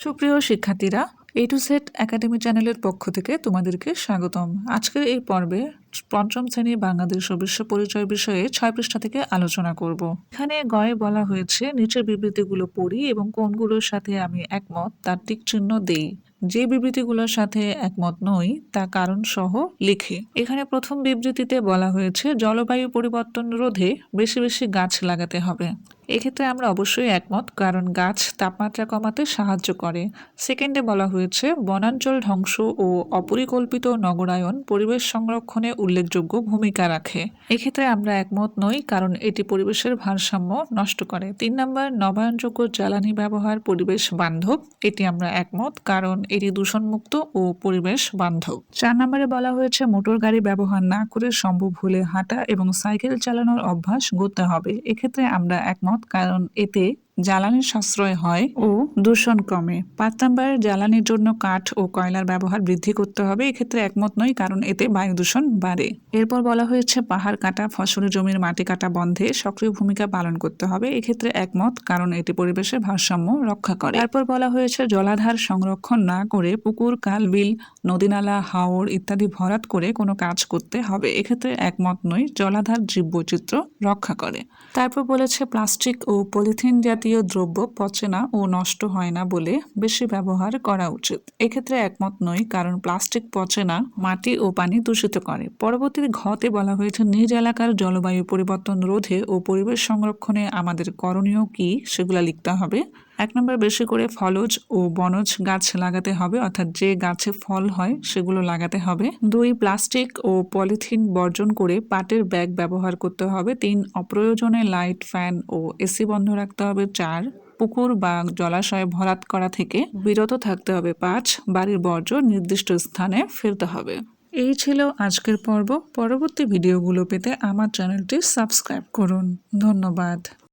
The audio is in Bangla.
সুপ্রিয় শিক্ষার্থীরা, এ টু জেড একাডেমি চ্যানেলের পক্ষ থেকে তোমাদেরকে স্বাগতম। আজকের এই পর্বে পঞ্চম শ্রেণী বাংলাদেশ ও বিশ্ব পরিচয় বিষয়ে 6 পৃষ্ঠা থেকে আলোচনা করব। এখানে গয়ে বলা হয়েছে নিচের বিবৃতিগুলো পড়ি এবং কোনগুলোর সাথে আমি একমত তার টিক চিহ্ন দেই। যে বিবৃতিগুলোর সাথে একমত নই তা কারণ সহ লিখে। এখানে প্রথম বিবৃতিতে বলা হয়েছে জলবায়ু পরিবর্তন রোধে বেশি বেশি গাছ লাগাতে হবে। এক্ষেত্রে আমরা অবশ্যই একমত, কারণ গাছ তাপমাত্রা কমাতে সাহায্য করে। সেকেন্ডে বলা হয়েছে বনাঞ্চল ধ্বংস ও অপরিকল্পিত নগরায়ন পরিবেশ সংরক্ষণে উল্লেখযোগ্য ভূমিকা রাখে। এক্ষেত্রে আমরা একমত নই, কারণ এটি পরিবেশের ভারসাম্য নষ্ট করে। 3 নম্বর, নবায়নযোগ্য জ্বালানি ব্যবহার পরিবেশ বান্ধব। এটি আমরা একমত, কারণ এটি দূষণমুক্ত ও পরিবেশ বান্ধব। 4 নম্বরে বলা হয়েছে মোটর গাড়ি ব্যবহার না করে সম্ভব হলে হাঁটা এবং সাইকেল চালানোর অভ্যাস গড়তে হবে। এক্ষেত্রে আমরা একমত, কারণ এতে জ্বালানির সাশ্রয় হয় ও দূষণ কমে। 5 নম্বর, জ্বালানির জন্য কাঠ ও কয়লার ব্যবহার বৃদ্ধি করতে হবে। এক্ষেত্রে একমত নই, কারণ এতে বায়ু দূষণ বাড়ে। এরপর বলা হয়েছে পাহাড় কাটা, ফসলি জমির মাটি কাটা বন্ধে সক্রিয় ভূমিকা পালন করতে হবে। এক্ষেত্রে একমত, কারণ এটি পরিবেশের ভারসাম্য রক্ষা করে। তারপর বলা হয়েছে জলাধার সংরক্ষণ না করে পুকুর, খাল, বিল, নদীনালা, হাওর ইত্যাদি ভরাট করে কোনো কাজ করতে হবে। এক্ষেত্রে একমত নই, জলাধার জীববৈচিত্র্য রক্ষা করে। তারপর বলেছে প্লাস্টিক ও পলিথিন জাতীয় দ্রব্য পচে না ও নষ্ট হয় না বলে বেশি ব্যবহার করা উচিত। এক্ষেত্রে একমত নই, কারণ প্লাস্টিক পচে না, মাটি ও পানি দূষিত করে। পরবর্তী ঘতে বলা হয়েছে নিজ এলাকার জলবায়ু পরিবর্তন রোধে ও পরিবেশ সংরক্ষণে আমাদের করণীয় কি সেগুলা লিখতে হবে। 1 নম্বর, বেশি করে ফলজ ও বনজ গাছ লাগাতে হবে, অর্থাৎ যে গাছে ফল হয় সেগুলো লাগাতে হবে। 2, প্লাস্টিক ও পলিথিন বর্জন করে পাটের ব্যাগ ব্যবহার করতে হবে। 3, অপ্রয়োজনে লাইট, ফ্যান ও এসি বন্ধ রাখতে হবে। 4, পুকুর বা জলাশয় ভরাট করা থেকে বিরত থাকতে হবে। 5, বাড়ির বর্জ্য নির্দিষ্ট স্থানে ফেলতে হবে। এই ছিল আজকের পর্ব। পরবর্তী ভিডিওগুলো পেতে আমার চ্যানেলটি সাবস্ক্রাইব করুন। ধন্যবাদ।